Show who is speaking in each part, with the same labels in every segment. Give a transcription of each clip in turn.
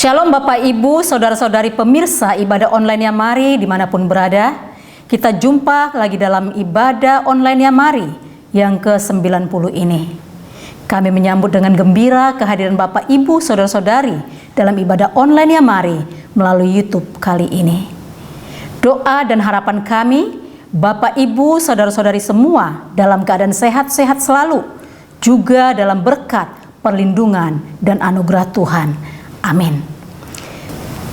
Speaker 1: Shalom Bapak Ibu, Saudara-saudari pemirsa ibadah online Yamari dimanapun berada. Kita jumpa lagi dalam ibadah online Yamari yang ke-90 ini. Kami menyambut dengan gembira kehadiran Bapak Ibu, Saudara-saudari dalam ibadah online Yamari melalui YouTube kali ini. Doa dan harapan kami, Bapak Ibu, Saudara-saudari semua dalam keadaan sehat-sehat selalu, juga dalam berkat, perlindungan, dan anugerah Tuhan. Amin.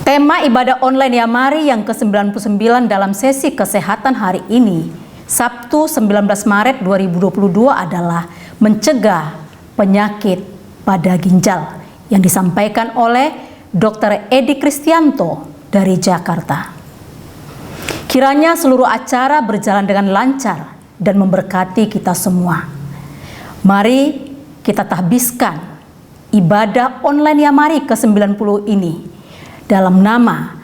Speaker 1: Tema ibadah online Yamari yang ke-99 dalam sesi kesehatan hari ini, Sabtu 19 Maret 2022 adalah mencegah penyakit pada ginjal yang disampaikan oleh Dr. Edi Kristianto dari Jakarta. Kiranya seluruh acara berjalan dengan lancar dan memberkati kita semua. Mari kita tahbiskan ibadah online Yamari ke-90 ini dalam nama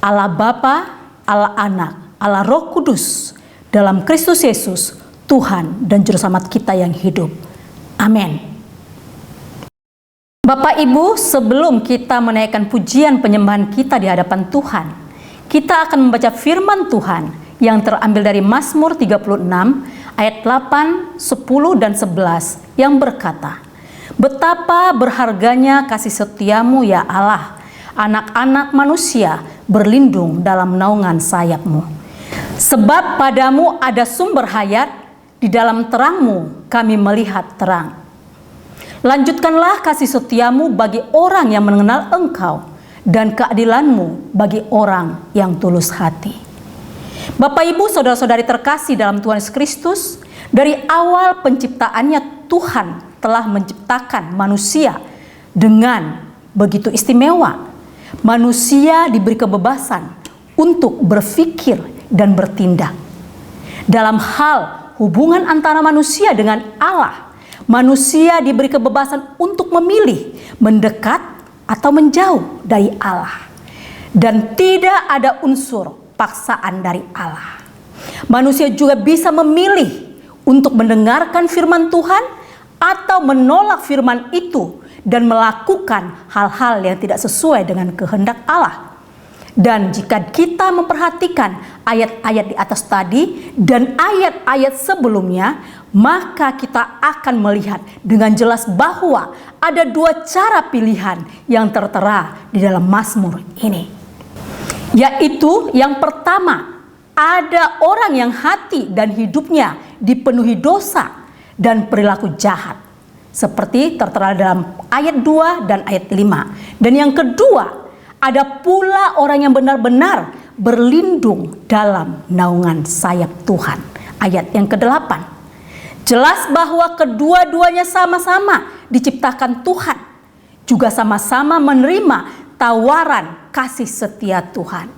Speaker 1: Allah Bapa, Allah Anak, Allah Roh Kudus, dalam Kristus Yesus, Tuhan dan Juru Selamat kita yang hidup. Amin. Bapak Ibu, sebelum kita menaikkan pujian penyembahan kita di hadapan Tuhan, kita akan membaca firman Tuhan yang terambil dari Mazmur 36 ayat 8, 10 dan 11 yang berkata, "Betapa berharganya kasih setiamu ya Allah, anak-anak manusia berlindung dalam naungan sayap-Mu. Sebab padamu ada sumber hayat, di dalam terang-Mu kami melihat terang. Lanjutkanlah kasih setiamu bagi orang yang mengenal Engkau, dan keadilan-Mu bagi orang yang tulus hati." Bapak Ibu, Saudara-saudari terkasih dalam Tuhan Yesus Kristus, dari awal penciptaannya Tuhan telah menciptakan manusia dengan begitu istimewa. Manusia diberi kebebasan untuk berpikir dan bertindak. Dalam hal hubungan antara manusia dengan Allah, manusia diberi kebebasan untuk memilih mendekat atau menjauh dari Allah. Dan tidak ada unsur paksaan dari Allah. Manusia juga bisa memilih untuk mendengarkan firman Tuhan atau menolak firman itu dan melakukan hal-hal yang tidak sesuai dengan kehendak Allah. Dan jika kita memperhatikan ayat-ayat di atas tadi dan ayat-ayat sebelumnya, maka kita akan melihat dengan jelas bahwa ada dua cara pilihan yang tertera di dalam Mazmur ini. Yaitu yang pertama, ada orang yang hati dan hidupnya dipenuhi dosa dan perilaku jahat, seperti tertera dalam ayat 2 dan ayat 5. Dan yang kedua, ada pula orang yang benar-benar berlindung dalam naungan sayap Tuhan. Ayat yang ke-8. Jelas bahwa kedua-duanya sama-sama diciptakan Tuhan, juga sama-sama menerima tawaran kasih setia Tuhan.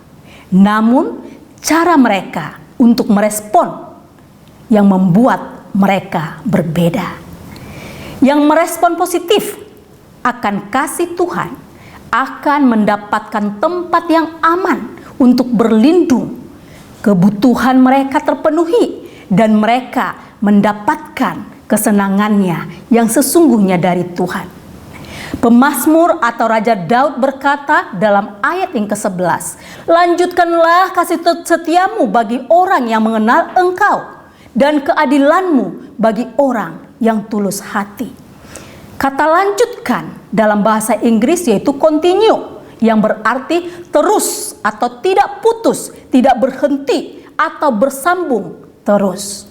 Speaker 1: Namun cara mereka untuk merespon yang membuat mereka berbeda. Yang merespon positif akan kasih Tuhan akan mendapatkan tempat yang aman untuk berlindung. Kebutuhan mereka terpenuhi dan mereka mendapatkan kesenangannya yang sesungguhnya dari Tuhan. Pemazmur atau Raja Daud berkata dalam ayat yang ke-11, "Lanjutkanlah kasih setiamu bagi orang yang mengenal Engkau, dan keadilan-Mu bagi orang yang tulus hati." Kata lanjutkan dalam bahasa Inggris yaitu continue, yang berarti terus atau tidak putus, tidak berhenti atau bersambung terus.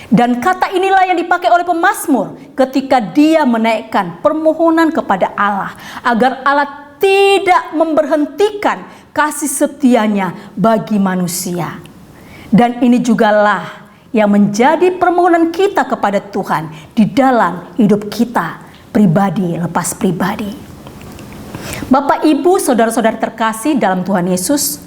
Speaker 1: Dan kata inilah yang dipakai oleh pemazmur ketika dia menaikkan permohonan kepada Allah agar Allah tidak memberhentikan kasih setianya bagi manusia. Dan ini jugalah yang menjadi permohonan kita kepada Tuhan di dalam hidup kita pribadi lepas pribadi. Bapak Ibu, Saudara-saudari terkasih dalam Tuhan Yesus,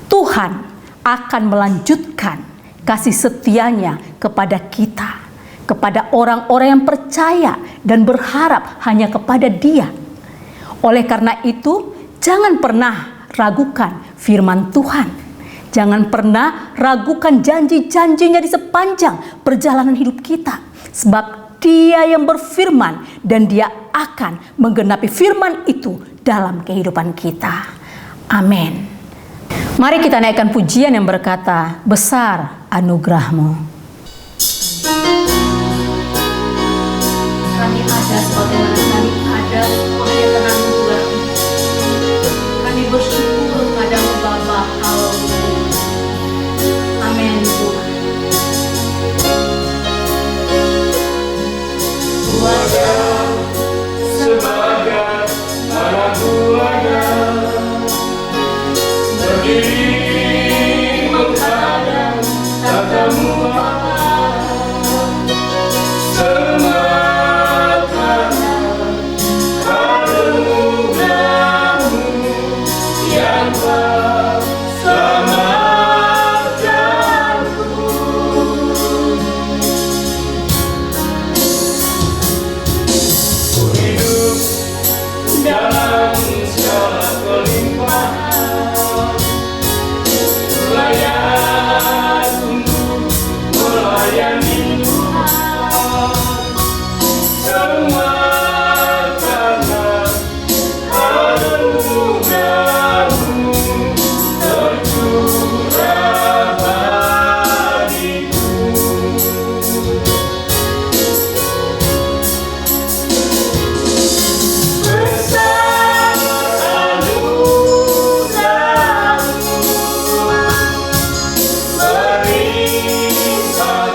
Speaker 1: Tuhan akan melanjutkan kasih setianya kepada kita, kepada orang-orang yang percaya dan berharap hanya kepada Dia. Oleh karena itu, jangan pernah ragukan firman Tuhan. Jangan pernah ragukan janji-janjinya di sepanjang perjalanan hidup kita. Sebab Dia yang berfirman dan Dia akan menggenapi firman itu dalam kehidupan kita. Amin. Mari kita naikkan pujian yang berkata, besar anugerah-Mu. Kami ada sebagaimana kami ada, wahai tenang Tuhan. Kami bersyukur padamu Bapa. Haleluya. Amin Tuhan.
Speaker 2: Tuhan sebagai mana Tuhan berdiri menghadap tatamu Bapa, semua karena anugerah-Mu yang telah selamatkanku. Ku hidup dalam segala kelimpahan, layak untuk melayani Tuhan. Semua karena anugerah-Mu tercurah bagiku. Besar anugerah-Mu melimpah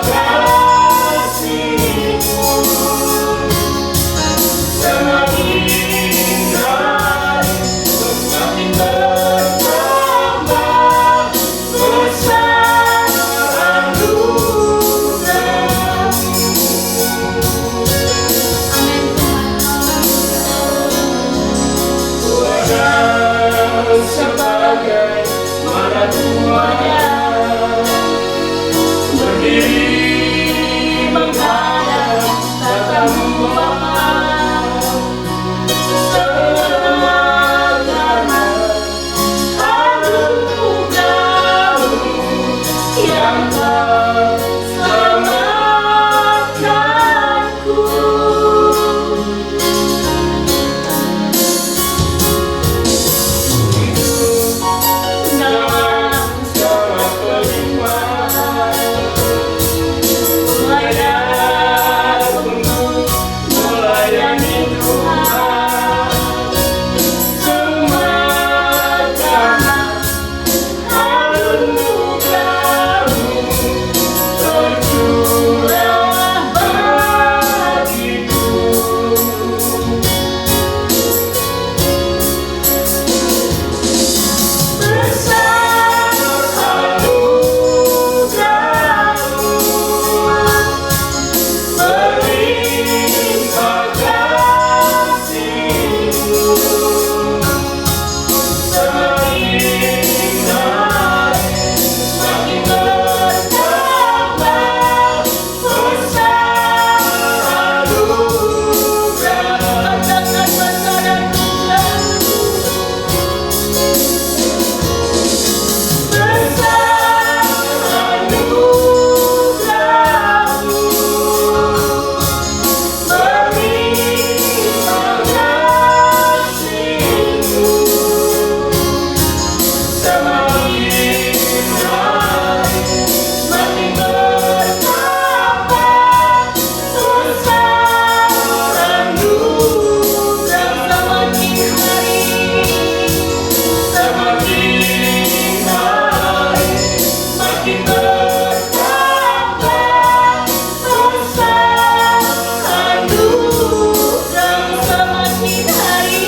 Speaker 2: kasih-Mu, semakin hari semakin bertambah. Besar anugerah-Mu. Amin Tuhan. Sebagai mana Tuhan berdiri menghadap tatamu Bapa, semua karena anugerah-Mu yang telah selamatkanku. Dalam segala kelimpahan, layak untuk melayani Tuhan. Semua karena anugerah-Mu tercurah bagiku. Besar anugerah-Mu melimpah kasih-Mu, semakin hari semakin bertambah. Besar anugerah-Mu, katakan besar anugerah-Mu. Besar anugerah-Mu melimpah kasih-Mu, semakin hari semakin bertambah. Besar anugerah-Mu, semakin hari semakin bertambah. Besar anugerah-Mu, semakin hari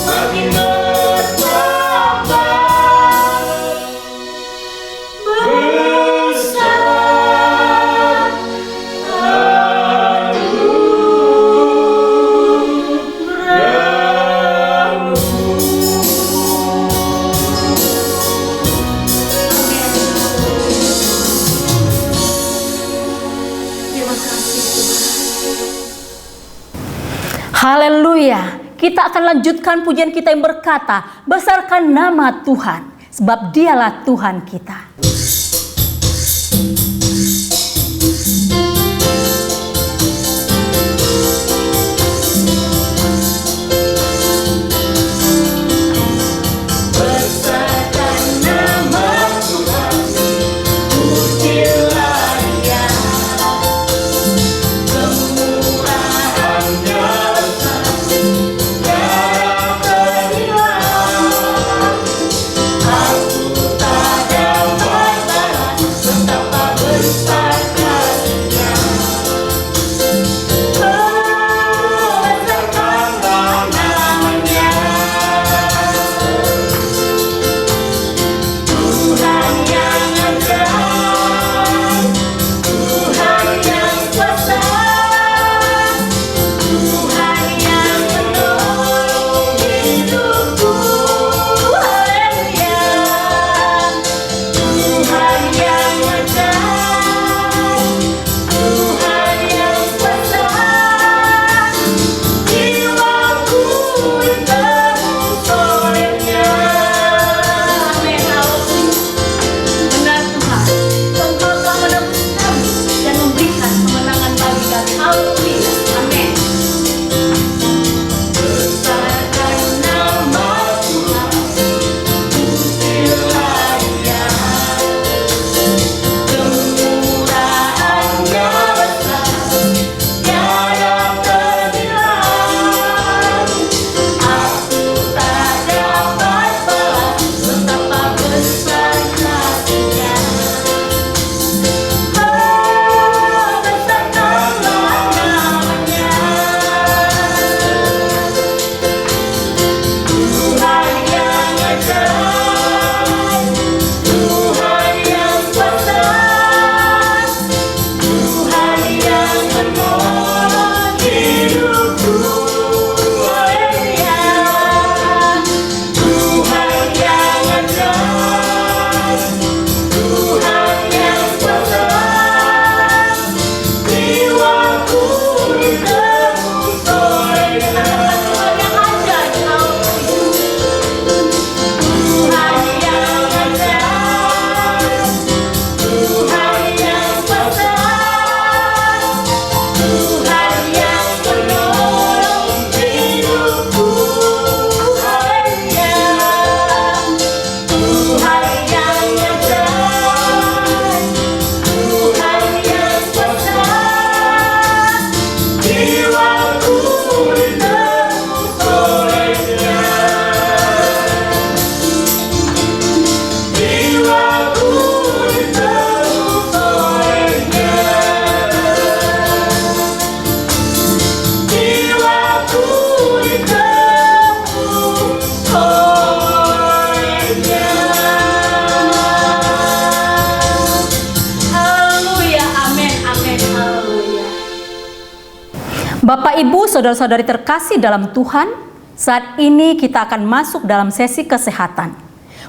Speaker 2: semakin bertambah. Besar terima kasih Tuhan.
Speaker 1: Haleluya. Kita akan lanjutkan pujian kita yang berkata, besarkan nama Tuhan, sebab Dialah Tuhan kita. Bapak, Ibu, saudara-saudari terkasih dalam Tuhan, saat ini kita akan masuk dalam sesi kesehatan.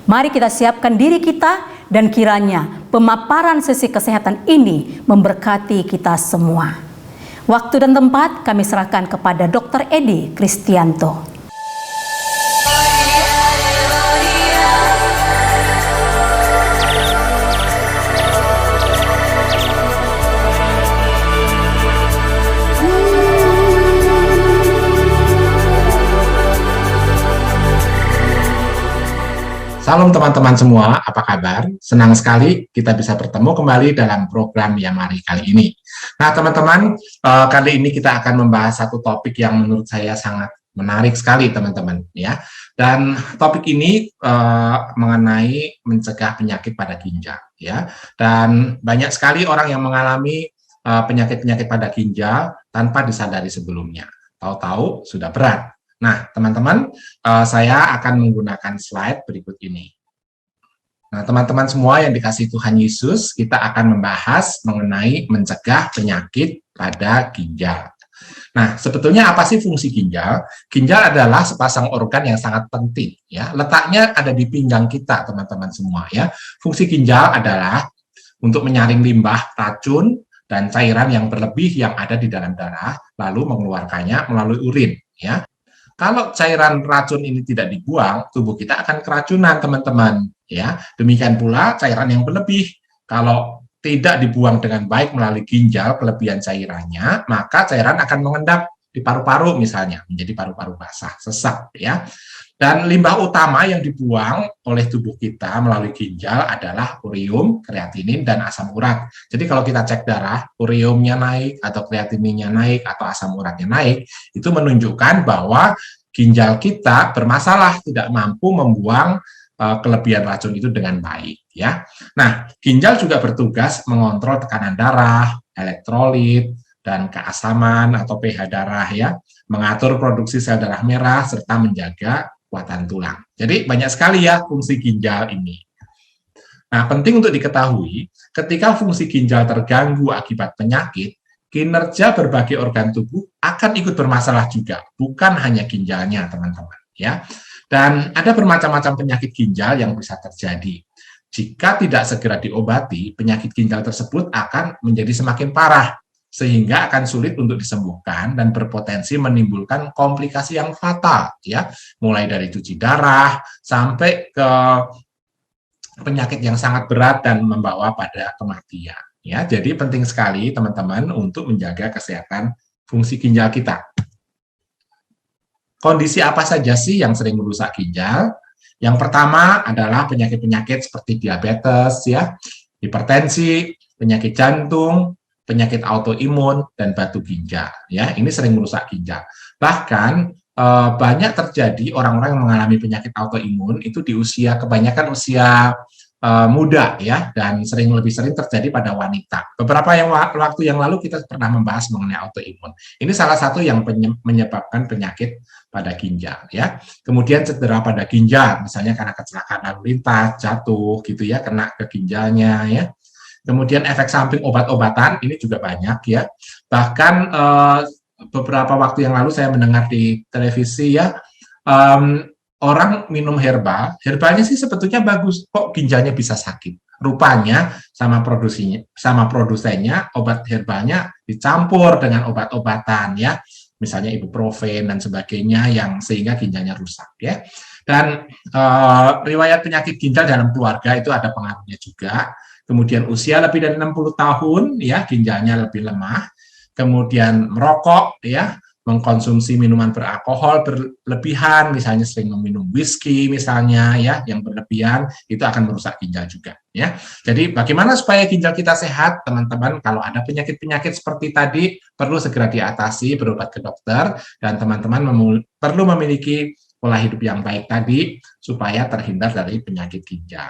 Speaker 1: Mari kita siapkan diri kita dan kiranya pemaparan sesi kesehatan ini memberkati kita semua. Waktu dan tempat kami serahkan kepada Dr. Edi Kristianto.
Speaker 3: Salam teman-teman semua, apa kabar? Senang sekali kita bisa bertemu kembali dalam program Yamari kali ini. Nah teman-teman, kali ini kita akan membahas satu topik yang menurut saya sangat menarik sekali teman-teman ya. Dan topik ini mengenai mencegah penyakit pada ginjal ya. Dan banyak sekali orang yang mengalami penyakit-penyakit pada ginjal tanpa disadari sebelumnya. Tahu-tahu sudah berat. Nah, teman-teman, saya akan menggunakan slide berikut ini. Nah, teman-teman semua yang dikasihi Tuhan Yesus, kita akan membahas mengenai mencegah penyakit pada ginjal. Nah, sebetulnya apa sih fungsi ginjal? Ginjal adalah sepasang organ yang sangat penting, ya. Letaknya ada di pinggang kita, teman-teman semua, ya. Fungsi ginjal adalah untuk menyaring limbah, racun, dan cairan yang berlebih yang ada di dalam darah, lalu mengeluarkannya melalui urin, ya. Kalau cairan racun ini tidak dibuang, tubuh kita akan keracunan, teman-teman. Ya, demikian pula cairan yang berlebih. Kalau tidak dibuang dengan baik melalui ginjal, kelebihan cairannya, maka cairan akan mengendap di paru-paru misalnya, menjadi paru-paru basah, sesak. Ya. Dan limbah utama yang dibuang oleh tubuh kita melalui ginjal adalah urium, kreatinin, dan asam urat. Jadi kalau kita cek darah, uriumnya naik, atau kreatininnya naik, atau asam uratnya naik, itu menunjukkan bahwa ginjal kita bermasalah, tidak mampu membuang kelebihan racun itu dengan baik. Ya. Nah, ginjal juga bertugas mengontrol tekanan darah, elektrolit, dan keasaman atau pH darah, ya, mengatur produksi sel darah merah, serta menjaga kekuatan tulang. Jadi banyak sekali ya fungsi ginjal ini. Nah, penting untuk diketahui, ketika fungsi ginjal terganggu akibat penyakit, kinerja berbagai organ tubuh akan ikut bermasalah juga, bukan hanya ginjalnya, teman-teman. Ya, dan ada bermacam-macam penyakit ginjal yang bisa terjadi. Jika tidak segera diobati, penyakit ginjal tersebut akan menjadi semakin parah, sehingga akan sulit untuk disembuhkan dan berpotensi menimbulkan komplikasi yang fatal, ya, mulai dari cuci darah sampai ke penyakit yang sangat berat dan membawa pada kematian. Ya, jadi penting sekali teman-teman untuk menjaga kesehatan fungsi ginjal kita. Kondisi apa saja sih yang sering merusak ginjal? Yang pertama adalah penyakit-penyakit seperti diabetes, ya, hipertensi, penyakit jantung, penyakit autoimun, dan batu ginjal. Ya, ini sering merusak ginjal. Bahkan banyak terjadi orang-orang yang mengalami penyakit autoimun itu di usia kebanyakan usia muda, ya, dan lebih sering terjadi pada wanita. Beberapa waktu yang lalu kita pernah membahas mengenai autoimun. Ini salah satu yang menyebabkan penyakit pada ginjal, ya. Kemudian cedera pada ginjal, misalnya karena kecelakaan lalu lintas, jatuh, gitu ya, kena ke ginjalnya, ya. Kemudian efek samping obat-obatan ini juga banyak, ya. Bahkan beberapa waktu yang lalu saya mendengar di televisi, ya, orang minum herbalnya sih sebetulnya bagus, kok ginjalnya bisa sakit. Rupanya sama produsennya obat herbalnya dicampur dengan obat-obatan, ya, misalnya ibuprofen dan sebagainya, yang sehingga ginjalnya rusak, ya. Dan riwayat penyakit ginjal dalam keluarga itu ada pengaruhnya juga. Kemudian usia lebih dari 60 tahun, ya, ginjalnya lebih lemah. Kemudian merokok, ya, mengkonsumsi minuman beralkohol berlebihan, misalnya sering meminum whisky misalnya, ya, yang berlebihan, itu akan merusak ginjal juga, ya. Jadi bagaimana supaya ginjal kita sehat, teman-teman? Kalau ada penyakit-penyakit seperti tadi, perlu segera diatasi, berobat ke dokter, dan teman-teman perlu memiliki pola hidup yang baik tadi supaya terhindar dari penyakit ginjal.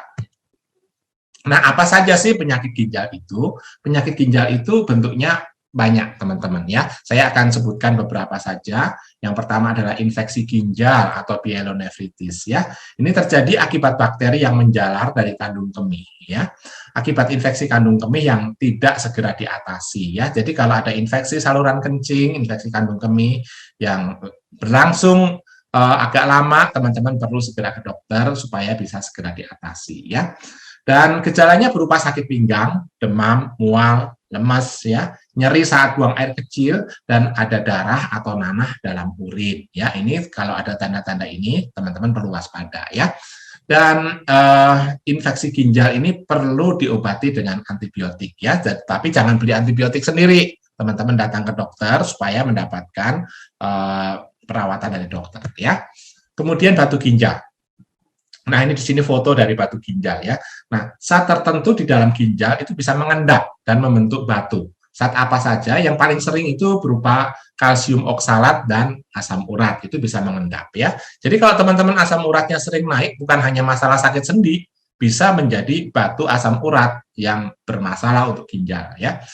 Speaker 3: Nah, apa saja sih penyakit ginjal itu? Penyakit ginjal itu bentuknya banyak teman-teman ya. Saya akan sebutkan beberapa saja. Yang pertama adalah infeksi ginjal atau pyelonefritis ya. Ini terjadi akibat bakteri yang menjalar dari kandung kemih ya. Akibat infeksi kandung kemih yang tidak segera diatasi ya. Jadi kalau ada infeksi saluran kencing, infeksi kandung kemih yang berlangsung agak lama, teman-teman perlu segera ke dokter supaya bisa segera diatasi ya. Dan gejalanya berupa sakit pinggang, demam, mual, lemas ya, nyeri saat buang air kecil, dan ada darah atau nanah dalam urin ya. Ini kalau ada tanda-tanda ini teman-teman perlu waspada ya. Dan infeksi ginjal ini perlu diobati dengan antibiotik ya, tapi jangan beli antibiotik sendiri. Teman-teman datang ke dokter supaya mendapatkan perawatan dari dokter ya. Kemudian batu ginjal. Nah, ini di sini foto dari batu ginjal ya. Nah, zat tertentu di dalam ginjal itu bisa mengendap dan membentuk batu. Zat apa saja? Yang paling sering itu berupa kalsium oksalat dan asam urat. Itu bisa mengendap ya. Jadi kalau teman-teman asam uratnya sering naik, bukan hanya masalah sakit sendi, bisa menjadi batu asam urat yang bermasalah untuk ginjal ya.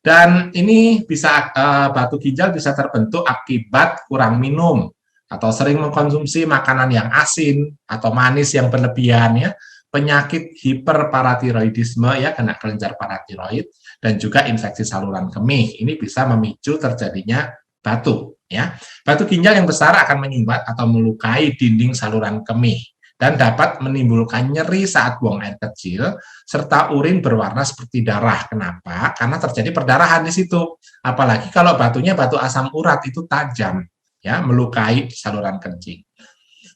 Speaker 3: Dan ini bisa batu ginjal bisa terbentuk akibat kurang minum atau sering mengkonsumsi makanan yang asin atau manis yang berlebihan ya, penyakit hiperparatiroidisme ya, kena kelenjar paratiroid, dan juga infeksi saluran kemih. Ini bisa memicu terjadinya batu ya. Batu ginjal yang besar akan menyumbat atau melukai dinding saluran kemih dan dapat menimbulkan nyeri saat buang air kecil, serta urin berwarna seperti darah. Kenapa? Karena terjadi perdarahan di situ. Apalagi kalau batunya batu asam urat, itu tajam, ya, melukai saluran kencing.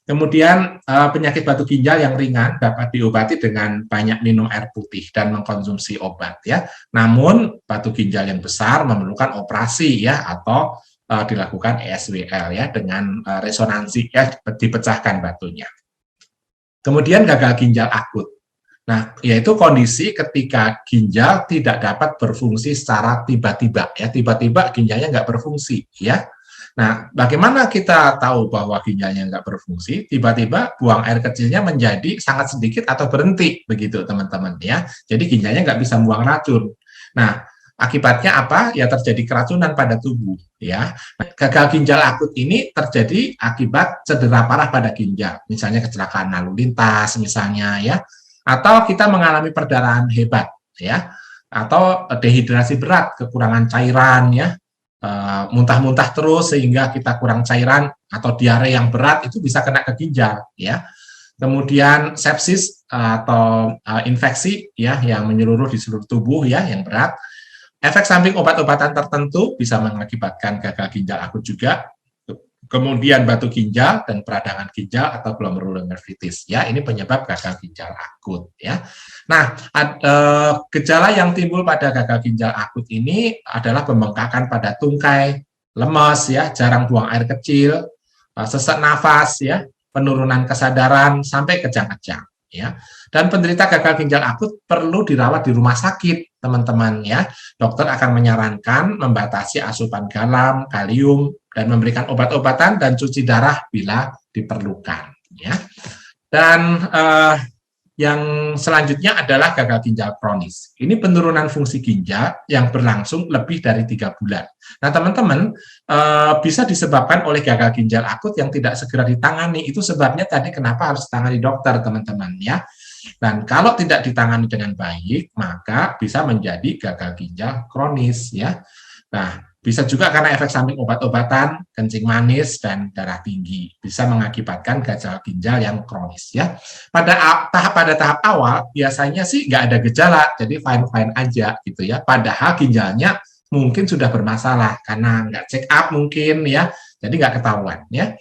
Speaker 3: Kemudian penyakit batu ginjal yang ringan dapat diobati dengan banyak minum air putih dan mengkonsumsi obat, ya. Namun batu ginjal yang besar memerlukan operasi, ya, atau dilakukan ESWL, ya, dengan resonansi, ya, dipecahkan batunya. Kemudian gagal ginjal akut. Nah, yaitu kondisi ketika ginjal tidak dapat berfungsi secara tiba-tiba, ya, tiba-tiba ginjalnya nggak berfungsi, ya. Nah, bagaimana kita tahu bahwa ginjalnya nggak berfungsi? Tiba-tiba buang air kecilnya menjadi sangat sedikit atau berhenti, begitu teman-teman, ya. Jadi ginjalnya nggak bisa buang racun. Nah, akibatnya apa? Ya terjadi keracunan pada tubuh, ya. Nah, gagal ginjal akut ini terjadi akibat cedera parah pada ginjal, misalnya kecelakaan lalu lintas, misalnya, ya, atau kita mengalami perdarahan hebat, ya, atau dehidrasi berat, kekurangan cairan, ya, muntah-muntah terus sehingga kita kurang cairan, atau diare yang berat itu bisa kena ke ginjal, ya. Kemudian sepsis atau infeksi, ya, yang menyeluruh di seluruh tubuh, ya, yang berat. Efek samping obat-obatan tertentu bisa mengakibatkan gagal ginjal akut juga. Kemudian batu ginjal dan peradangan ginjal atau glomerulonefritis. Ya, ini penyebab gagal ginjal akut. Ya. Nah, gejala yang timbul pada gagal ginjal akut ini adalah pembengkakan pada tungkai, lemas, ya, jarang buang air kecil, sesak nafas, ya, penurunan kesadaran sampai kejang-kejang. Ya. Dan penderita gagal ginjal akut perlu dirawat di rumah sakit, teman-teman, ya. Dokter akan menyarankan membatasi asupan garam, kalium, dan memberikan obat-obatan dan cuci darah bila diperlukan, ya. Dan yang selanjutnya adalah gagal ginjal kronis. Ini penurunan fungsi ginjal yang berlangsung lebih dari 3 bulan. Nah, teman-teman, bisa disebabkan oleh gagal ginjal akut yang tidak segera ditangani. Itu sebabnya tadi kenapa harus ditangani dokter, teman-teman, ya. Dan kalau tidak ditangani dengan baik, maka bisa menjadi gagal ginjal kronis, ya. Nah, bisa juga karena efek samping obat-obatan, kencing manis, dan darah tinggi. Bisa mengakibatkan gagal ginjal yang kronis, ya. Pada tahap awal, biasanya sih nggak ada gejala, jadi fine-fine aja, gitu ya. Padahal ginjalnya mungkin sudah bermasalah, karena nggak check up mungkin, ya. Jadi nggak ketahuan, ya.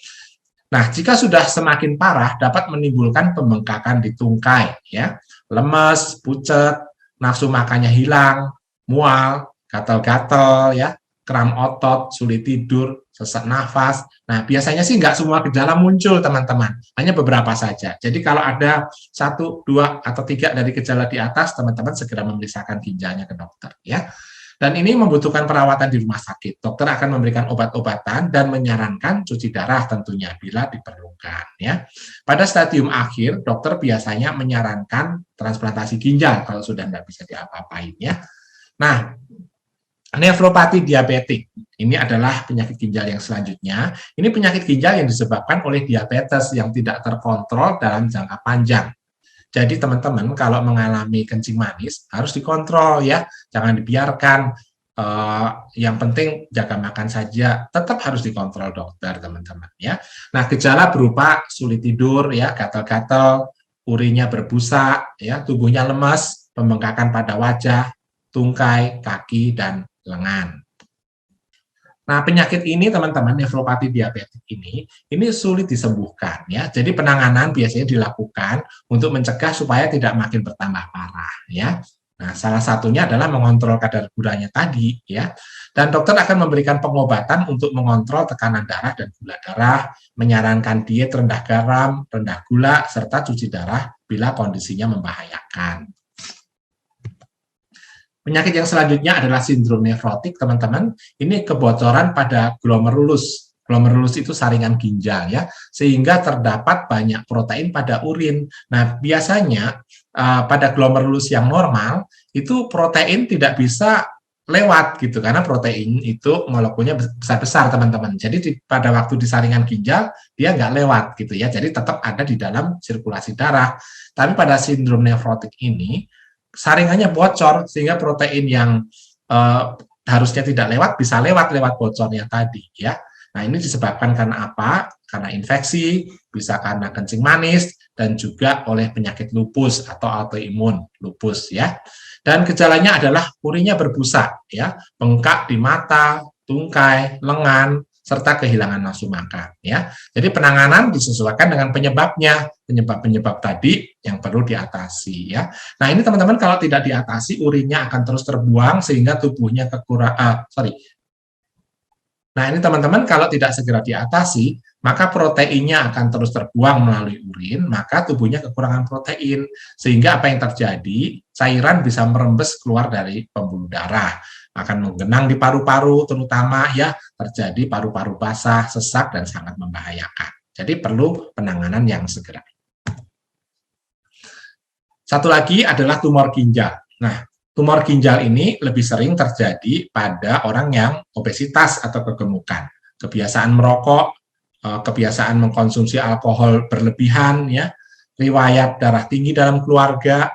Speaker 3: Nah, jika sudah semakin parah, dapat menimbulkan pembengkakan di tungkai, ya. Lemes, pucet, nafsu makannya hilang, mual, gatal-gatal, ya, kram otot, sulit tidur, sesak nafas. Nah, biasanya sih nggak semua gejala muncul, teman-teman. Hanya beberapa saja. Jadi kalau ada 1, 2, atau 3 dari gejala di atas, teman-teman segera memeriksakan ginjalnya ke dokter, ya. Dan ini membutuhkan perawatan di rumah sakit. Dokter akan memberikan obat-obatan dan menyarankan cuci darah tentunya bila diperlukan, ya. Pada stadium akhir, dokter biasanya menyarankan transplantasi ginjal kalau sudah tidak bisa diapa-apain, ya. Nah, Nefropati diabetik, ini adalah penyakit ginjal yang selanjutnya. Ini penyakit ginjal yang disebabkan oleh diabetes yang tidak terkontrol dalam jangka panjang. Jadi teman-teman kalau mengalami kencing manis harus dikontrol ya, jangan dibiarkan. Yang penting jaga makan saja, tetap harus dikontrol dokter teman-teman ya. Nah gejala berupa sulit tidur ya, gatal-gatal, urinnya berbusa ya, tubuhnya lemas, pembengkakan pada wajah, tungkai, kaki, dan lengan. Nah, penyakit ini teman-teman, nefropati diabetik ini sulit disembuhkan ya. Jadi penanganan biasanya dilakukan untuk mencegah supaya tidak makin bertambah parah ya. Nah, salah satunya adalah mengontrol kadar gulanya tadi ya. Dan dokter akan memberikan pengobatan untuk mengontrol tekanan darah dan gula darah, menyarankan diet rendah garam, rendah gula, serta cuci darah bila kondisinya membahayakan. Penyakit yang selanjutnya adalah sindrom nefrotik, teman-teman. Ini kebocoran pada glomerulus. Glomerulus itu saringan ginjal ya, sehingga terdapat banyak protein pada urin. Nah, biasanya pada glomerulus yang normal itu protein tidak bisa lewat gitu, karena protein itu molekulnya besar-besar teman-teman. Jadi pada waktu di saringan ginjal dia nggak lewat gitu ya, jadi tetap ada di dalam sirkulasi darah. Tapi pada sindrom nefrotik ini saringannya bocor sehingga protein yang harusnya tidak lewat bisa lewat bocornya tadi ya. Nah ini disebabkan karena apa? Karena infeksi, bisa karena kencing manis, dan juga oleh penyakit lupus atau autoimun lupus ya. Dan gejalanya adalah urinnya berbusa ya, bengkak di mata, tungkai, lengan, serta kehilangan nafsu makan ya. Jadi penanganan disesuaikan dengan penyebabnya, penyebab tadi yang perlu diatasi ya. Nah, ini teman-teman kalau tidak diatasi urinnya akan terus terbuang sehingga tubuhnya Nah, ini teman-teman kalau tidak segera diatasi, maka proteinnya akan terus terbuang melalui urin, maka tubuhnya kekurangan protein. Sehingga apa yang terjadi? Cairan bisa merembes keluar dari pembuluh darah. Akan menggenang di paru-paru, terutama ya terjadi paru-paru basah, sesak, dan sangat membahayakan. Jadi perlu penanganan yang segera. Satu lagi adalah tumor ginjal. Nah, tumor ginjal ini lebih sering terjadi pada orang yang obesitas atau kegemukan, kebiasaan merokok, kebiasaan mengkonsumsi alkohol berlebihan, ya, riwayat darah tinggi dalam keluarga,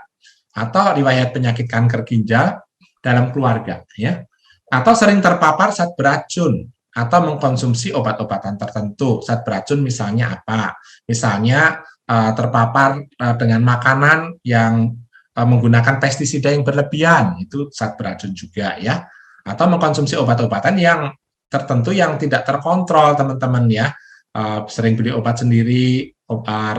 Speaker 3: atau riwayat penyakit kanker ginjal dalam keluarga, ya, atau sering terpapar zat beracun atau mengkonsumsi obat-obatan tertentu. Zat beracun misalnya apa? Misalnya terpapar dengan makanan yang menggunakan pestisida yang berlebihan, itu zat beracun juga ya. Atau mengkonsumsi obat-obatan yang tertentu yang tidak terkontrol, teman-teman ya. Sering beli obat sendiri,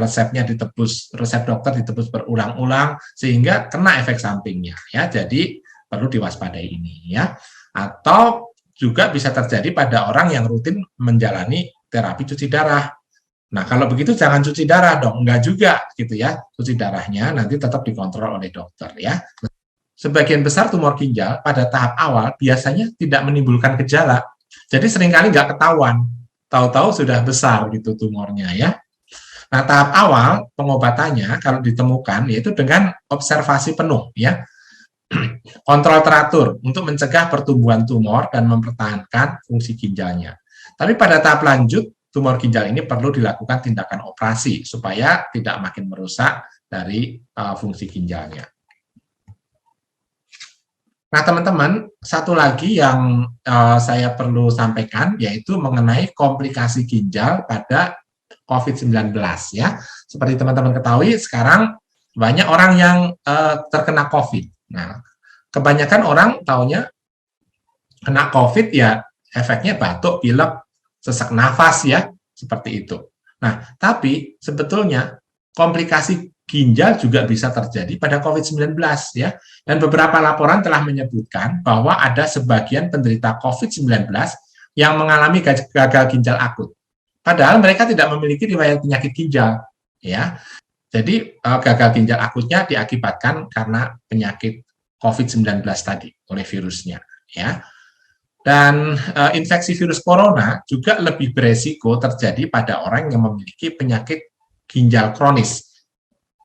Speaker 3: resepnya ditebus, resep dokter ditebus berulang-ulang sehingga kena efek sampingnya ya. Jadi perlu diwaspadai ini ya. Atau juga bisa terjadi pada orang yang rutin menjalani terapi cuci darah. Nah, kalau begitu jangan cuci darah dong, enggak juga gitu ya. Cuci darahnya nanti tetap dikontrol oleh dokter ya. Sebagian besar tumor ginjal pada tahap awal biasanya tidak menimbulkan gejala. Jadi seringkali nggak ketahuan, tahu-tahu sudah besar gitu tumornya ya. Nah, tahap awal pengobatannya kalau ditemukan yaitu dengan observasi penuh ya. Kontrol teratur untuk mencegah pertumbuhan tumor dan mempertahankan fungsi ginjalnya. Tapi pada tahap lanjut tumor ginjal ini perlu dilakukan tindakan operasi supaya tidak makin merusak dari fungsi ginjalnya. Nah, teman-teman, satu lagi yang saya perlu sampaikan yaitu mengenai komplikasi ginjal pada COVID-19 ya. Seperti teman-teman ketahui, sekarang banyak orang yang terkena COVID. Nah, kebanyakan orang taunya kena COVID ya efeknya batuk, pilek, sesak nafas ya, seperti itu. Nah, tapi sebetulnya komplikasi ginjal juga bisa terjadi pada COVID-19 ya. Dan beberapa laporan telah menyebutkan bahwa ada sebagian penderita COVID-19 yang mengalami gagal ginjal akut. Padahal mereka tidak memiliki riwayat penyakit ginjal ya. Jadi gagal ginjal akutnya diakibatkan karena penyakit COVID-19 tadi oleh virusnya ya. Dan infeksi virus corona juga lebih beresiko terjadi pada orang yang memiliki penyakit ginjal kronis,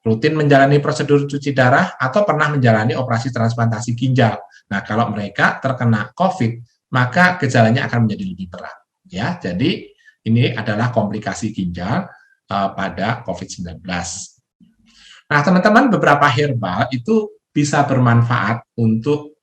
Speaker 3: rutin menjalani prosedur cuci darah atau pernah menjalani operasi transplantasi ginjal. Nah, kalau mereka terkena COVID, maka gejalanya akan menjadi lebih berat. Ya, jadi ini adalah komplikasi ginjal pada COVID-19. Nah, teman-teman, beberapa herbal itu bisa bermanfaat untuk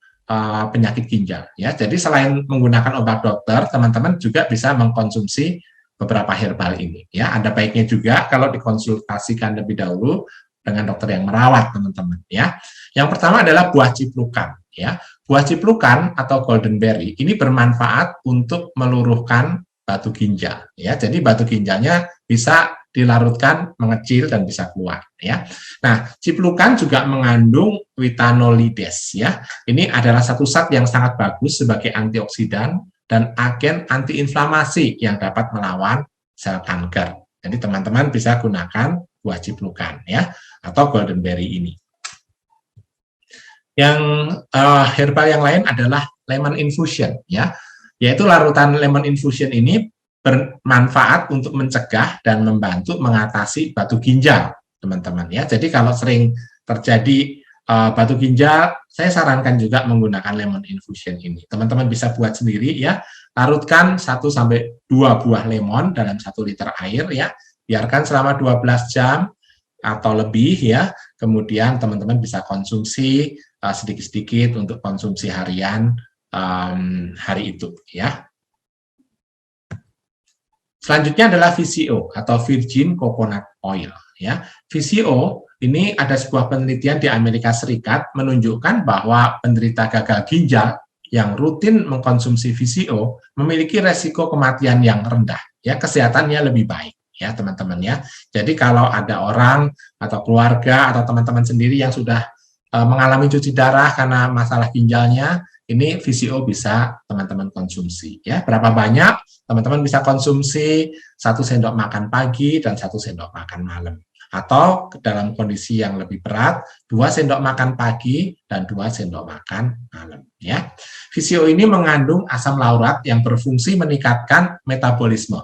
Speaker 3: penyakit ginjal. Ya, jadi selain menggunakan obat dokter, teman-teman juga bisa mengkonsumsi beberapa herbal ini. Ya, ada baiknya juga kalau dikonsultasikan lebih dahulu dengan dokter yang merawat, teman-teman. Ya, yang pertama adalah buah ciplukan. Ya, buah ciplukan atau goldenberry ini bermanfaat untuk meluruhkan batu ginjal. Ya, jadi batu ginjalnya bisa dilarutkan, mengecil dan bisa keluar. Ya, nah ciplukan juga mengandung witanolides. Ya, ini adalah satu zat yang sangat bagus sebagai antioksidan dan agen antiinflamasi yang dapat melawan sel kanker. Jadi teman-teman bisa gunakan buah ciplukan ya atau goldenberry ini. Yang herbal yang lain adalah lemon infusion ya, yaitu larutan lemon infusion ini bermanfaat untuk mencegah dan membantu mengatasi batu ginjal, teman-teman ya. Jadi kalau sering terjadi batu ginjal, saya sarankan juga menggunakan lemon infusion ini. Teman-teman bisa buat sendiri ya. Larutkan 1-2 buah lemon dalam 1 liter air ya. Biarkan selama 12 jam atau lebih ya. Kemudian teman-teman bisa konsumsi sedikit-sedikit untuk konsumsi harian hari itu ya. Selanjutnya adalah VCO atau Virgin Coconut Oil ya. VCO ini ada sebuah penelitian di Amerika Serikat menunjukkan bahwa penderita gagal ginjal yang rutin mengkonsumsi VCO memiliki resiko kematian yang rendah ya, kesehatannya lebih baik ya, teman-teman ya. Jadi kalau ada orang atau keluarga atau teman-teman sendiri yang sudah mengalami cuci darah karena masalah ginjalnya, ini VCO bisa teman-teman konsumsi ya. Berapa banyak? Teman-teman bisa konsumsi 1 sendok makan pagi dan 1 sendok makan malam. Atau dalam kondisi yang lebih berat, 2 sendok makan pagi dan 2 sendok makan malam ya. VCO ini mengandung asam laurat yang berfungsi meningkatkan metabolisme.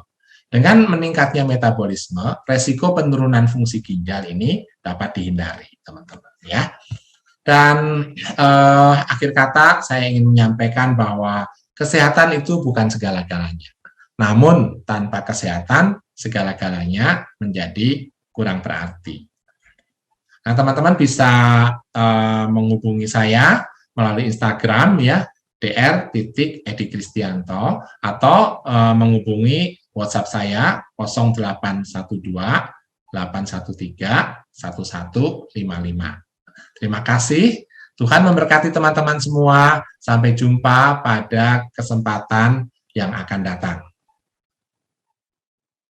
Speaker 3: Dengan meningkatnya metabolisme, resiko penurunan fungsi ginjal ini dapat dihindari, teman-teman ya. Dan akhir kata saya ingin menyampaikan bahwa kesehatan itu bukan segala-galanya. Namun tanpa kesehatan segala-galanya menjadi kurang berarti. Nah, teman-teman bisa menghubungi saya melalui Instagram ya, dr.edikristianto atau menghubungi WhatsApp saya 0812 813 1155. Terima kasih. Tuhan memberkati teman-teman semua. Sampai jumpa pada kesempatan yang akan datang.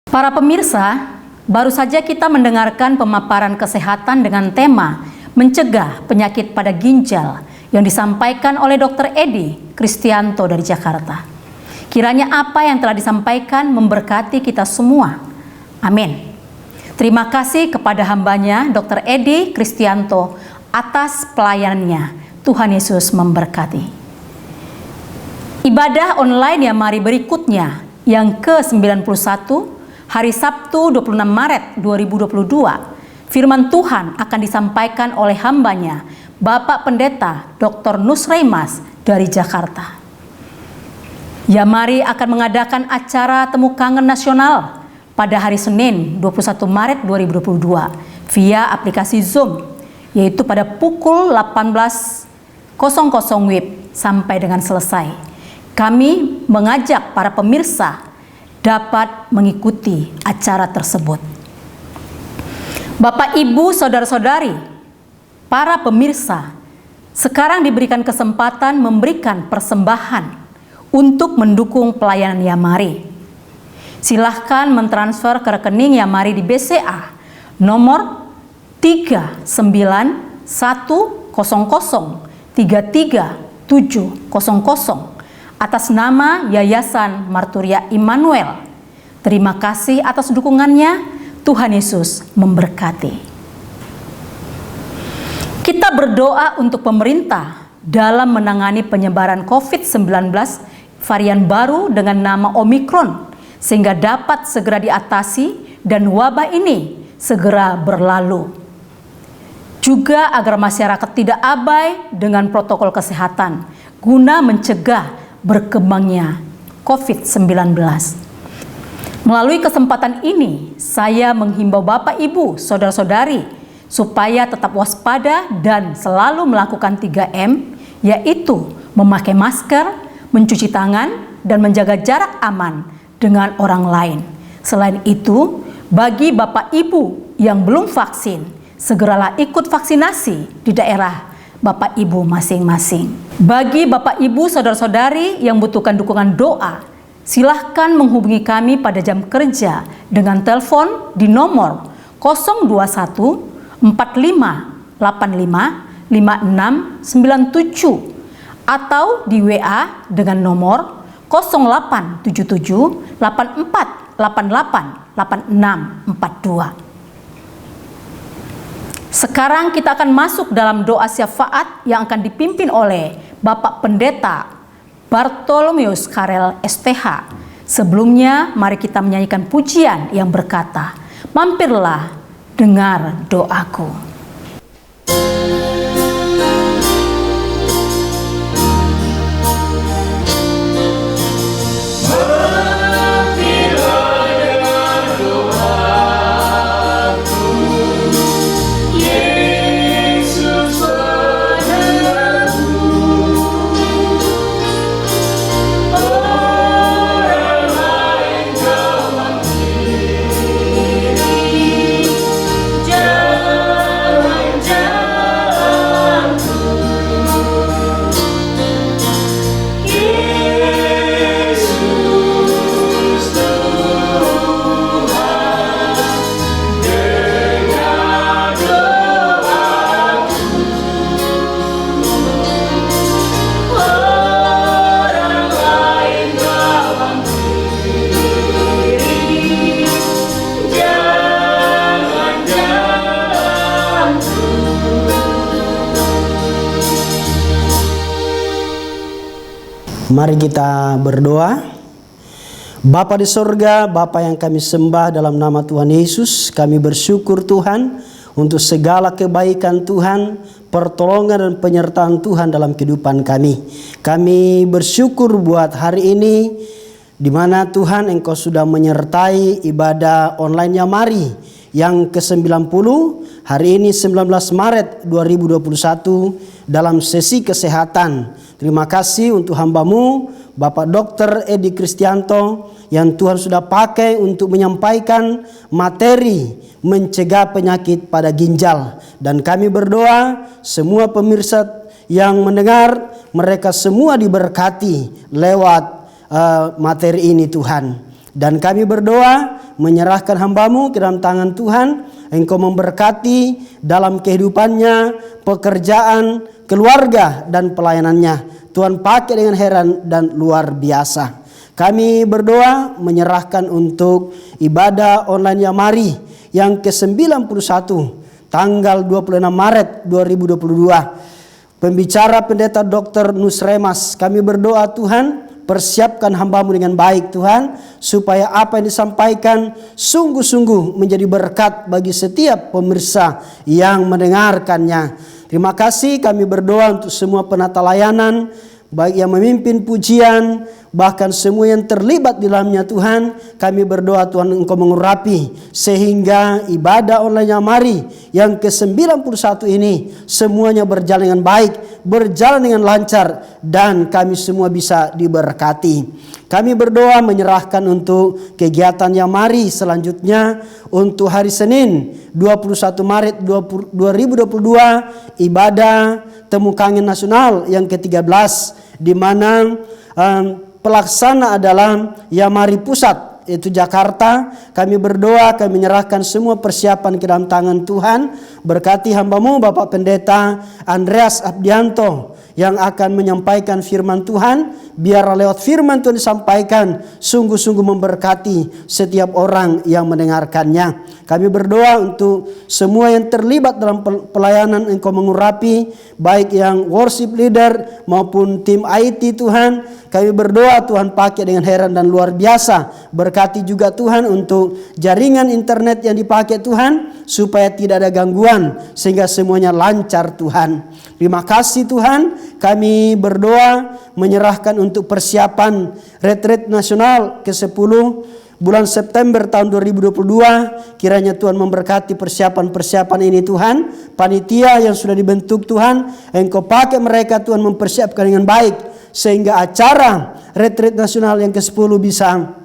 Speaker 1: Para pemirsa, baru saja kita mendengarkan pemaparan kesehatan dengan tema mencegah penyakit pada ginjal yang disampaikan oleh Dr. Edi Kristianto dari Jakarta. Kiranya apa yang telah disampaikan memberkati kita semua. Amin. Terima kasih kepada hambanya Dr. Edi Kristianto atas pelayanannya. Tuhan Yesus memberkati. Ibadah online yang mari berikutnya yang ke-91 hari Sabtu 26 Maret 2022, firman Tuhan akan disampaikan oleh hambanya, Bapak Pendeta Dr. Nusraimas dari Jakarta. Yamari akan mengadakan acara Temu Kangen Nasional pada hari Senin 21 Maret 2022 via aplikasi Zoom, yaitu pada pukul 18.00 WIB sampai dengan selesai. Kami mengajak para pemirsa dapat mengikuti acara tersebut. Bapak, Ibu, Saudara-saudari, para pemirsa, sekarang diberikan kesempatan memberikan persembahan untuk mendukung pelayanan Yamari. Silahkan mentransfer ke rekening Yamari di BCA nomor 39100337700 atas nama Yayasan Marturia Immanuel. Terima kasih atas dukungannya. Tuhan Yesus memberkati. Kita berdoa untuk pemerintah dalam menangani penyebaran COVID-19 varian baru dengan nama Omikron, sehingga dapat segera diatasi dan wabah ini segera berlalu. Juga agar masyarakat tidak abai dengan protokol kesehatan guna mencegah berkembangnya COVID-19. Melalui kesempatan ini, saya menghimbau Bapak, Ibu, Saudara-saudari supaya tetap waspada dan selalu melakukan 3M, yaitu memakai masker, mencuci tangan, dan menjaga jarak aman dengan orang lain. Selain itu, bagi Bapak Ibu yang belum vaksin, segeralah ikut vaksinasi di daerah Bapak Ibu masing-masing. Bagi Bapak Ibu Saudara-saudari yang membutuhkan dukungan doa, silahkan menghubungi kami pada jam kerja dengan telepon di nomor 021 45 85 5697 atau di WA dengan nomor 0877 84 88 8642. Sekarang kita akan masuk dalam doa syafaat yang akan dipimpin oleh Bapak Pendeta Bartolomeus Karel STH. Sebelumnya, mari kita menyanyikan pujian yang berkata, "Mampirlah, dengar doaku."
Speaker 4: Mari kita berdoa. Bapa di sorga, Bapa yang kami sembah dalam nama Tuhan Yesus, kami bersyukur Tuhan untuk segala kebaikan Tuhan, pertolongan dan penyertaan Tuhan dalam kehidupan kami. Kami bersyukur buat hari ini, di mana Tuhan Engkau sudah menyertai ibadah online-nya Mari yang ke-90 hari ini 19 Maret 2021 dalam sesi kesehatan. Terima kasih untuk hamba-Mu Bapak Dr. Edi Kristianto yang Tuhan sudah pakai untuk menyampaikan materi mencegah penyakit pada ginjal. Dan kami berdoa semua pemirsa yang mendengar, mereka semua diberkati lewat materi ini Tuhan. Dan kami berdoa menyerahkan hamba-Mu ke dalam tangan Tuhan. Engkau memberkati dalam kehidupannya, pekerjaan, keluarga, dan pelayanannya. Tuhan pakai dengan heran dan luar biasa. Kami berdoa menyerahkan untuk ibadah online yang Mari yang ke-91 tanggal 26 Maret 2022. Pembicara Pendeta Dr. Nusremas, kami berdoa Tuhan, persiapkan hamba-Mu dengan baik Tuhan, supaya apa yang disampaikan sungguh-sungguh menjadi berkat bagi setiap pemirsa yang mendengarkannya. Terima kasih, kami berdoa untuk semua penata layanan, baik yang memimpin pujian, bahkan semua yang terlibat di dalamnya Tuhan. Kami berdoa Tuhan Engkau mengurapi, sehingga ibadah online-nya Mari yang ke-91 ini semuanya berjalan dengan baik, berjalan dengan lancar, dan kami semua bisa diberkati. Kami berdoa menyerahkan untuk kegiatan yang Mari selanjutnya untuk hari Senin 21 Maret 2022 ibadah Temu Kangen Nasional yang ke-13, di mana pelaksana adalah Yamari Pusat, yaitu Jakarta. Kami berdoa, kami menyerahkan semua persiapan ke dalam tangan Tuhan. Berkati hamba-Mu Bapak Pendeta Andreas Abdianto yang akan menyampaikan firman Tuhan. Biarlah lewat firman Tuhan disampaikan sungguh-sungguh memberkati setiap orang yang mendengarkannya. Kami berdoa untuk semua yang terlibat dalam pelayanan Engkau mengurapi, baik yang worship leader maupun tim IT Tuhan. Kami berdoa Tuhan pakai dengan heran dan luar biasa. Berkati juga Tuhan untuk jaringan internet yang dipakai Tuhan, supaya tidak ada gangguan sehingga semuanya lancar Tuhan. Terima kasih Tuhan, kami berdoa menyerahkan untuk persiapan retreat nasional ke-10 bulan September tahun 2022. Kiranya Tuhan memberkati persiapan-persiapan ini Tuhan. Panitia yang sudah dibentuk Tuhan, Engkau pakai mereka Tuhan mempersiapkan dengan baik, sehingga acara retreat nasional yang ke-10 bisa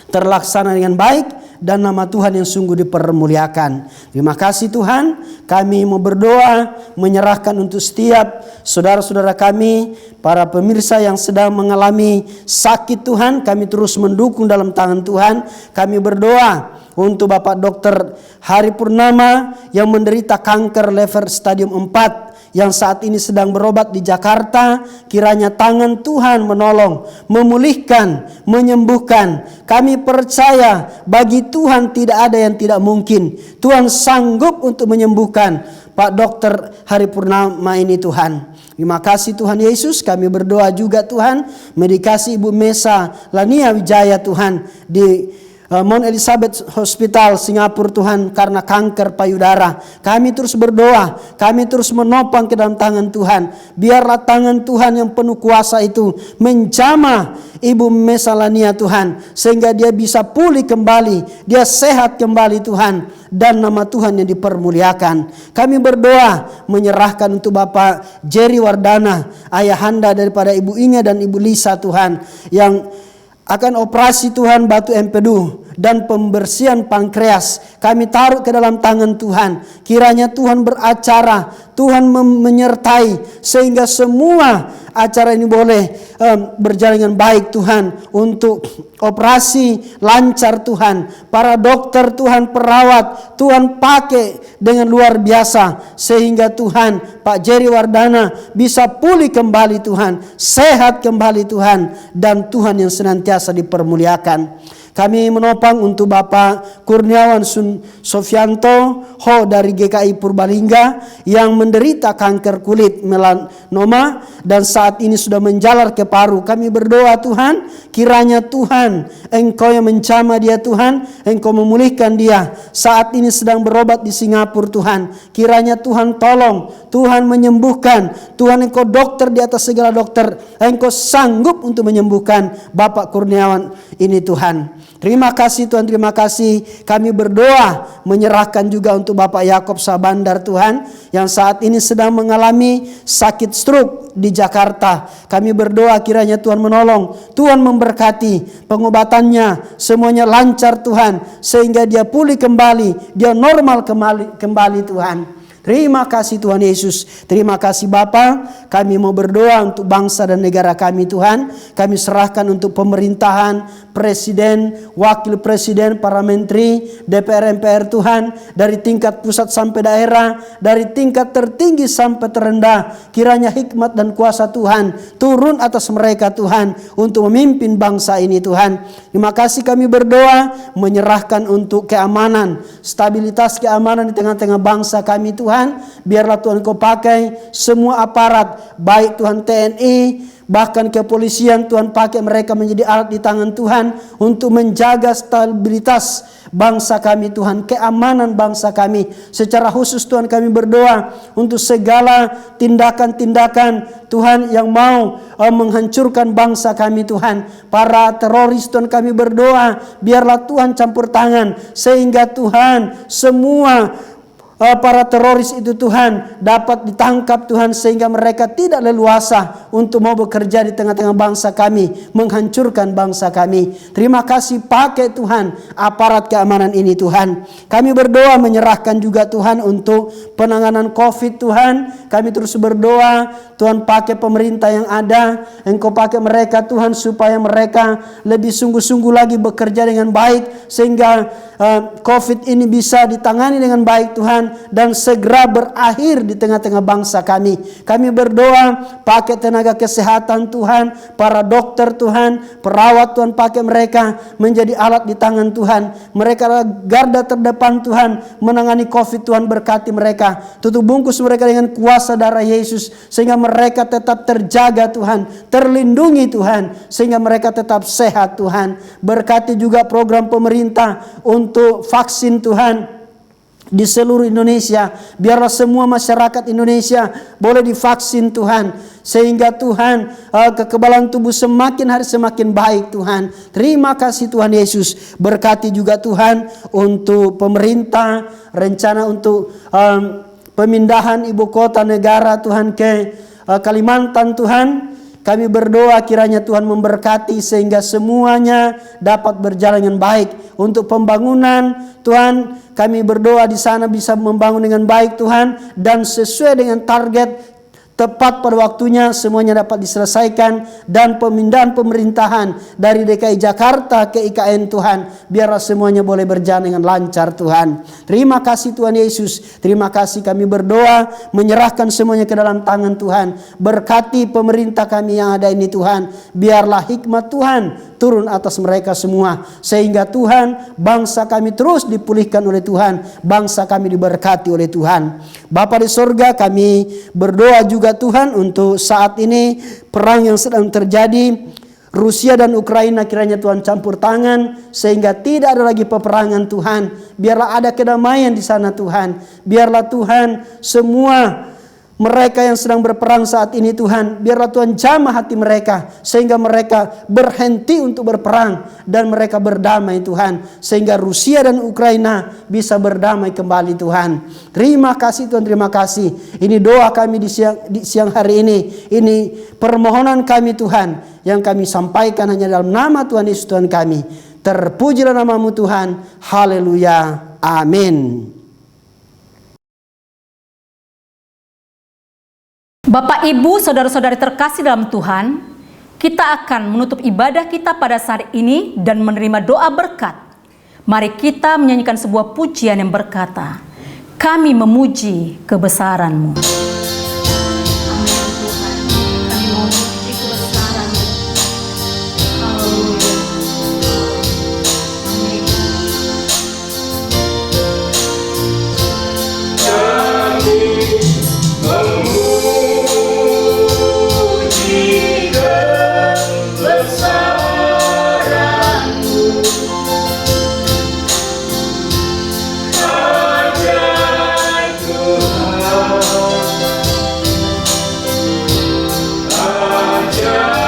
Speaker 4: terlaksana dengan baik dan nama Tuhan yang sungguh dipermuliakan. Terima kasih Tuhan, kami mau berdoa menyerahkan untuk setiap saudara-saudara kami, para pemirsa yang sedang mengalami sakit Tuhan, kami terus mendukung dalam tangan Tuhan. Kami berdoa untuk Bapak Dr. Hari Purnama yang menderita kanker lever stadium 4 yang saat ini sedang berobat di Jakarta. Kiranya tangan Tuhan menolong, memulihkan, menyembuhkan. Kami percaya bagi Tuhan tidak ada yang tidak mungkin. Tuhan sanggup untuk menyembuhkan Pak Dr. Hari Purnama ini Tuhan. Terima kasih Tuhan Yesus. Kami berdoa juga Tuhan, medikasi Ibu Mesa Lania Wijaya Tuhan di Mount Elizabeth Hospital Singapura Tuhan karena kanker payudara. Kami terus berdoa, kami terus menopang ke dalam tangan Tuhan. Biarlah tangan Tuhan yang penuh kuasa itu menjamah Ibu Mesalania Tuhan, sehingga dia bisa pulih kembali, dia sehat kembali Tuhan, dan nama Tuhan yang dipermuliakan. Kami berdoa menyerahkan untuk Bapak Jerry Wardana, ayahanda daripada Ibu Inge dan Ibu Lisa Tuhan, yang akan operasi Tuhan batu empedu dan pembersihan pankreas. Kami taruh ke dalam tangan Tuhan. Kiranya Tuhan beracara, Tuhan menyertai, sehingga semua acara ini boleh berjalan dengan baik Tuhan. Untuk operasi lancar Tuhan. Para dokter Tuhan, perawat Tuhan pakai dengan luar biasa, sehingga Tuhan Pak Jerry Wardana bisa pulih kembali Tuhan, sehat kembali Tuhan, dan Tuhan yang senantiasa dipermuliakan. Kami menopang untuk Bapak Kurniawan Sofianto Ho dari GKI Purbalingga yang menderita kanker kulit melanoma dan saat ini sudah menjalar ke paru. Kami berdoa Tuhan, kiranya Tuhan Engkau yang menjamah dia Tuhan, Engkau memulihkan dia. Saat ini sedang berobat di Singapura Tuhan. Kiranya Tuhan tolong, Tuhan menyembuhkan. Tuhan Engkau dokter di atas segala dokter, Engkau sanggup untuk menyembuhkan Bapak Kurniawan ini Tuhan. Terima kasih Tuhan, terima kasih. Kami berdoa menyerahkan juga untuk Bapak Yakob Sabandar Tuhan, yang saat ini sedang mengalami sakit stroke di Jakarta. Kami berdoa kiranya Tuhan menolong, Tuhan memberkati pengobatannya, semuanya lancar Tuhan, sehingga dia pulih kembali, dia normal kembali Tuhan. Terima kasih Tuhan Yesus. Terima kasih Bapa. Kami mau berdoa untuk bangsa dan negara kami Tuhan. Kami serahkan untuk pemerintahan, presiden, wakil presiden, para menteri, DPR MPR Tuhan, dari tingkat pusat sampai daerah, dari tingkat tertinggi sampai terendah. Kiranya hikmat dan kuasa Tuhan turun atas mereka Tuhan, untuk memimpin bangsa ini Tuhan. Terima kasih kami berdoa menyerahkan untuk keamanan, stabilitas keamanan di tengah-tengah bangsa kami Tuhan. Biarlah Tuhan Kau pakai semua aparat, baik Tuhan TNI, bahkan kepolisian, Tuhan pakai mereka menjadi alat di tangan Tuhan untuk menjaga stabilitas bangsa kami Tuhan, keamanan bangsa kami. Secara khusus Tuhan kami berdoa untuk segala tindakan-tindakan Tuhan yang mau menghancurkan bangsa kami Tuhan. Para teroris Tuhan kami berdoa, biarlah Tuhan campur tangan, sehingga Tuhan semua para teroris itu Tuhan dapat ditangkap Tuhan, sehingga mereka tidak leluasa untuk mau bekerja di tengah-tengah bangsa kami, menghancurkan bangsa kami. Terima kasih, pakai Tuhan aparat keamanan ini Tuhan. Kami berdoa menyerahkan juga Tuhan untuk penanganan COVID Tuhan. Kami terus berdoa Tuhan pakai pemerintah yang ada, Engkau pakai mereka Tuhan supaya mereka lebih sungguh-sungguh lagi bekerja dengan baik, sehingga COVID ini bisa ditangani dengan baik Tuhan, dan segera berakhir di tengah-tengah bangsa kami. Kami berdoa pakai tenaga kesehatan Tuhan, para dokter Tuhan, perawat Tuhan, pakai mereka menjadi alat di tangan Tuhan. Mereka adalah garda terdepan Tuhan menangani COVID Tuhan. Berkati mereka, tutup bungkus mereka dengan kuasa darah Yesus, sehingga mereka tetap terjaga Tuhan, terlindungi Tuhan, sehingga mereka tetap sehat Tuhan. Berkati juga program pemerintah untuk vaksin Tuhan, di seluruh Indonesia. Biarlah semua masyarakat Indonesia boleh divaksin Tuhan, sehingga Tuhan kekebalan tubuh semakin hari semakin baik Tuhan. Terima kasih Tuhan Yesus. Berkati juga Tuhan untuk pemerintah, rencana untuk pemindahan ibu kota negara Tuhan ke Kalimantan Tuhan. Kami berdoa kiranya Tuhan memberkati sehingga semuanya dapat berjalan dengan baik. Untuk pembangunan Tuhan, kami berdoa di sana bisa membangun dengan baik Tuhan, dan sesuai dengan target tepat pada waktunya semuanya dapat diselesaikan, dan pemindahan pemerintahan dari DKI Jakarta ke IKN Tuhan, biarlah semuanya boleh berjalan dengan lancar Tuhan. Terima kasih Tuhan Yesus. Terima kasih, kami berdoa menyerahkan semuanya ke dalam tangan Tuhan. Berkati pemerintah kami yang ada ini Tuhan. Biarlah hikmat Tuhan turun atas mereka semua, sehingga Tuhan, bangsa kami terus dipulihkan oleh Tuhan, bangsa kami diberkati oleh Tuhan. Bapa di surga, kami berdoa juga Tuhan untuk saat ini perang yang sedang terjadi Rusia dan Ukraina, kiranya Tuhan campur tangan sehingga tidak ada lagi peperangan Tuhan. Biarlah ada kedamaian di sana Tuhan. Biarlah Tuhan semua mereka yang sedang berperang saat ini Tuhan, biarlah Tuhan jamah hati mereka sehingga mereka berhenti untuk berperang dan mereka berdamai Tuhan, sehingga Rusia dan Ukraina bisa berdamai kembali Tuhan. Terima kasih Tuhan, terima kasih. Ini doa kami di siang hari ini. Ini permohonan kami Tuhan yang kami sampaikan hanya dalam nama Tuhan Yesus Tuhan kami. Terpujilah namamu Tuhan. Haleluya. Amin.
Speaker 1: Bapak, Ibu, saudara-saudari terkasih dalam Tuhan, kita akan menutup ibadah kita pada saat ini dan menerima doa berkat. Mari kita menyanyikan sebuah pujian yang berkata, "Kami memuji kebesaran-Mu."
Speaker 2: Amin Tuhan, kami mau memuji kebesaran-Mu. Haleluya.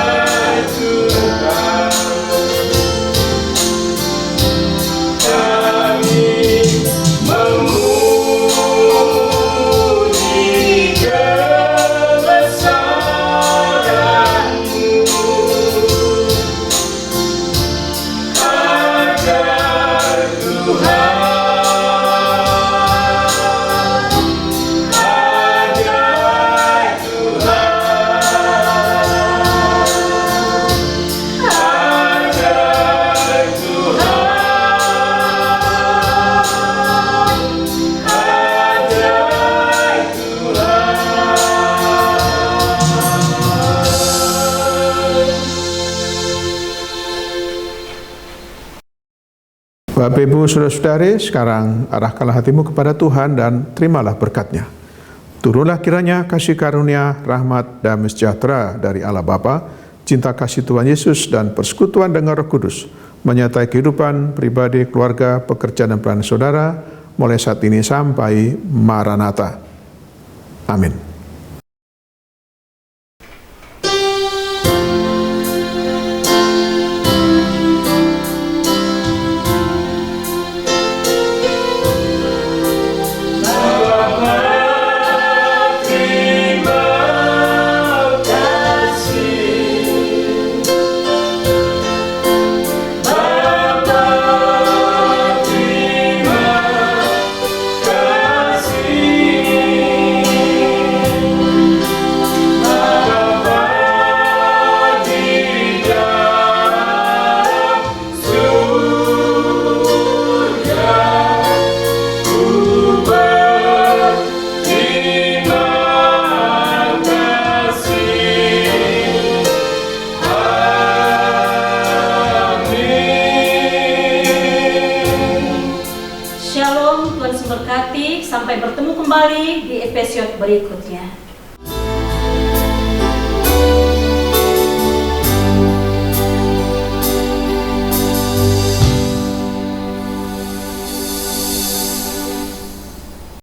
Speaker 2: Amin.
Speaker 5: Bapak Ibu Saudara-saudari, sekarang arahkanlah hatimu kepada Tuhan dan terimalah berkat-Nya. Turunlah kiranya kasih karunia, rahmat, dan sejahtera dari Allah Bapa, cinta kasih Tuhan Yesus, dan persekutuan dengan Roh Kudus menyertai kehidupan pribadi, keluarga, pekerjaan, dan pelayanan saudara mulai saat ini sampai Maranatha. Amin.
Speaker 1: Shalom, Tuhan Yesus berkati. Sampai bertemu kembali di episode berikutnya.